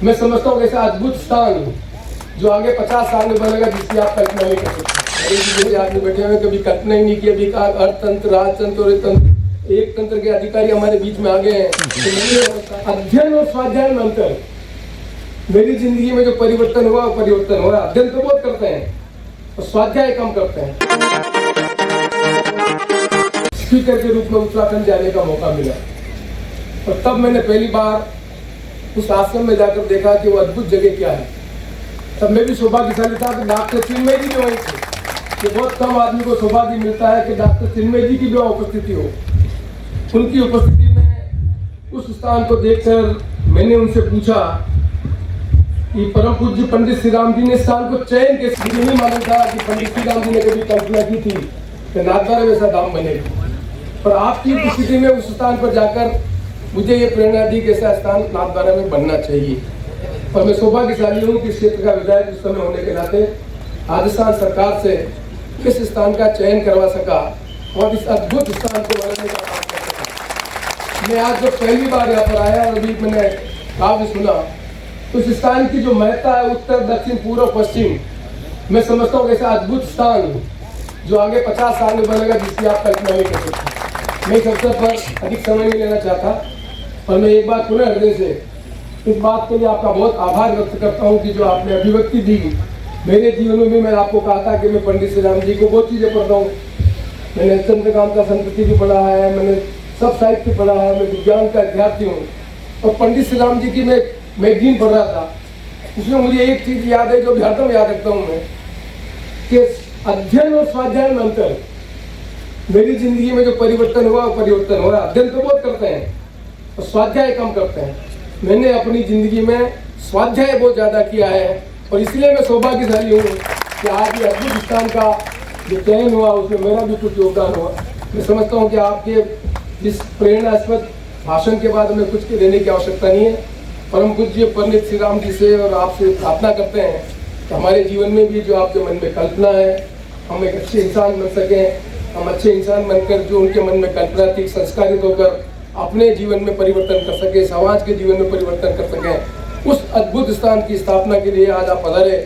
मैं समझता हूँ ऐसा अद्भुत स्थान जो आगे 50 साल में बनेगा जिसकी आप कल्पना नहीं कर सकते। आदमी बैठे हुए कभी कल्पना ही नहीं की। अभी अर्थतंत्र, राजतंत्र और तंत्र, एक तंत्र के अधिकारी हमारे बीच में आ गए हैं। तो अध्ययन और स्वाध्याय में अंतर, मेरी जिंदगी में जो परिवर्तन हुआ परिवर्तन हुआ। अध्ययन तो बहुत करते हैं और स्वाध्याय कम करते हैं। स्पीकर के रूप में उत्तराखंड जाने का मौका मिला और तब मैंने पहली बार उस आश्रम में जाकर देखा कि वो अद्भुत जगह क्या है। तब मैं भी सौभाग्यशाली था कि डॉक्टर चिन्मय जी भी वहीं थे। कि बहुत कम आदमी को सौभाग्य मिलता है कि डॉक्टर चिन्मय जी की भी उपस्थिति हो। उनकी उपस्थिति में उस स्थान को देखकर मैंने उनसे पूछा कि परम पूज्य पंडित श्री राम जी ने स्थान को चयन के मुझे नहीं मालूम था कि पंडित श्री राम जी ने कभी कल्पना की थी कि नाथद्वारा वैसा धाम बनेगा। पर आपकी उपस्थिति में उस स्थान पर जाकर मुझे ये प्रेरणा दी कि ऐसा स्थान नाथद्वारा में बनना चाहिए। और मैं सौभाग्यशाली हूँ कि क्षेत्र का विधायक उस समय होने के नाते राजस्थान सरकार से इस स्थान का चयन करवा सका और इस अद्भुत स्थान को बनाने का काम कर सका। मैं आज जब पहली बार यहाँ पर आया और अभी मैंने काव्य सुना तो इस स्थान की जो महत्ता है उत्तर, दक्षिण, पूर्व, पश्चिम, मैं समझता हूँ ऐसा अद्भुत स्थान जो आगे 50 साल में बनेगा जिसकी आप कल्पना नहीं कर सकते। मैं इस अवसर पर अधिक समय नहीं लेना चाहता और मैं एक बार पुनः हृदय से इस बात के लिए आपका बहुत आभार व्यक्त करता हूँ कि जो आपने अभिव्यक्ति दी। मेरे जीवन में भी मैं आपको कहा था कि मैं पंडित श्री राम जी को बहुत चीज़ें पढ़ता हूँ। मैंने चंद्रकांत का संस्कृति भी पढ़ा है, मैंने सब साहित्य पढ़ा है, मैं विज्ञान का अध्यापी हूँ। और पंडित श्री राम जी की मैं मैगजीन पढ़ रहा था, उसमें मुझे एक चीज़ याद है जो भी हरदम याद रखता हूँ मैं कि अध्ययन और स्वाध्याय में अंतर। मेरी जिंदगी में जो परिवर्तन हुआ परिवर्तन हुआ। अध्ययन तो बहुत करते हैं और स्वाध्याय कम करते हैं। मैंने अपनी जिंदगी में स्वाध्याय बहुत ज़्यादा किया है और इसलिए मैं सौभाग्यशाली हूँ कि आज ये अद्भुत स्थान का जो चयन हुआ उसमें मेरा भी कुछ योगदान हुआ। मैं समझता हूँ कि आपके इस प्रेरणास्पद भाषण के बाद हमें कुछ देने की आवश्यकता नहीं है। परम पूज्य पंडित श्री राम जी से और आपसे प्रार्थना करते हैं कि हमारे जीवन में भी जो आपके मन में कल्पना है हम एक अच्छे इंसान बन सकें। हम अच्छे इंसान बनकर जो उनके मन में कल्पना थी संस्कारित होकर अपने जीवन में परिवर्तन कर सके, समाज के जीवन में परिवर्तन कर सकें। उस अद्भुत स्थान की स्थापना के लिए आज आप पधारे।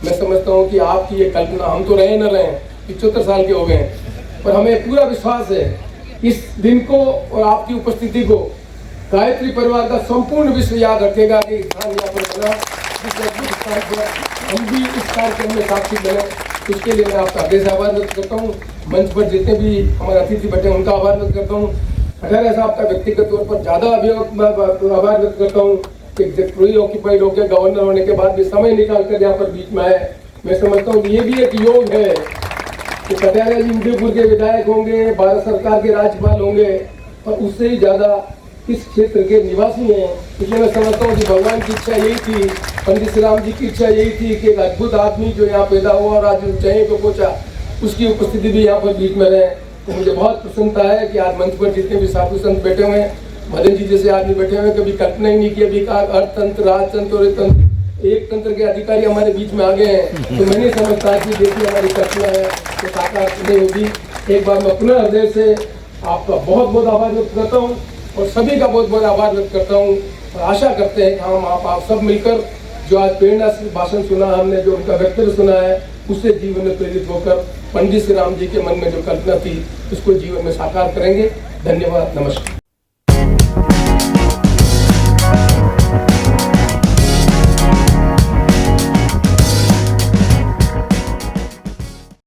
मैं समझता हूँ कि आपकी ये कल्पना, हम तो रहे न रहे, 75 साल के हो गए हैं, पर हमें पूरा विश्वास है इस दिन को और आपकी उपस्थिति को गायत्री परिवार का संपूर्ण विश्व याद रखेगा कि स्थान यहाँ पर बना। इस अद्भुत स्थान पर हम भी इस कार्यक्रम में साक्षी बने, उसके लिए मैं आपका हृदय से आभार व्यक्त करता हूँ। मंच पर जितने भी हमारे अतिथि बैठे हैं उनका आभार व्यक्त करता हूँ। अगर ऐसा आपका व्यक्तिगत तौर पर ज़्यादा आभार व्यक्त करता हूँ कि प्री ऑक्यूपाइड होकर गवर्नर होने के बाद भी समय निकाल कर यहाँ पर बीच में आए। मैं समझता हूँ ये भी एक योग है कि कटारिया जी उदयपुर के विधायक होंगे, भारत सरकार के राज्यपाल होंगे और उससे ही ज़्यादा इस क्षेत्र के निवासी हैं। इसलिए मैं समझता हूँ कि भगवान की इच्छा यही थी, पंडित श्री राम जी की इच्छा यही थी कि एक अद्भुत आदमी जो यहाँ पैदा हुआ और आज ऊंचाई पर पहुँचा उसकी उपस्थिति भी यहाँ पर बीच में रहे। तो मुझे बहुत प्रसन्नता है कि आज मंच पर जितने भी साधु संत बैठे हुए हैं, मदन जी जैसे आदमी बैठे हुए हैं, कभी कल्पना ही नहीं की। अभी अर्थतंत्र, राजतंत्र और तंत्र, एक तंत्र के अधिकारी हमारे बीच में आ गए हैं। तो मैं नहीं समझता कि देखिए हमारी कल्पना है तो साकार नहीं होगी। एक बार मैं पुनः हृदय से आपका बहुत बहुत आभार व्यक्त करता हूँ और सभी का बहुत बहुत आभार व्यक्त करता हूँ और आशा करते हैं कि हम आप सब मिलकर जो आज प्रेरणा से भाषण सुना, हमने जो उनका वक्तव्य सुना है उससे जीवन में प्रेरित होकर पंडित श्री राम जी के मन में जो कल्पना थी उसको जीवन में साकार करेंगे। धन्यवाद, नमस्कार।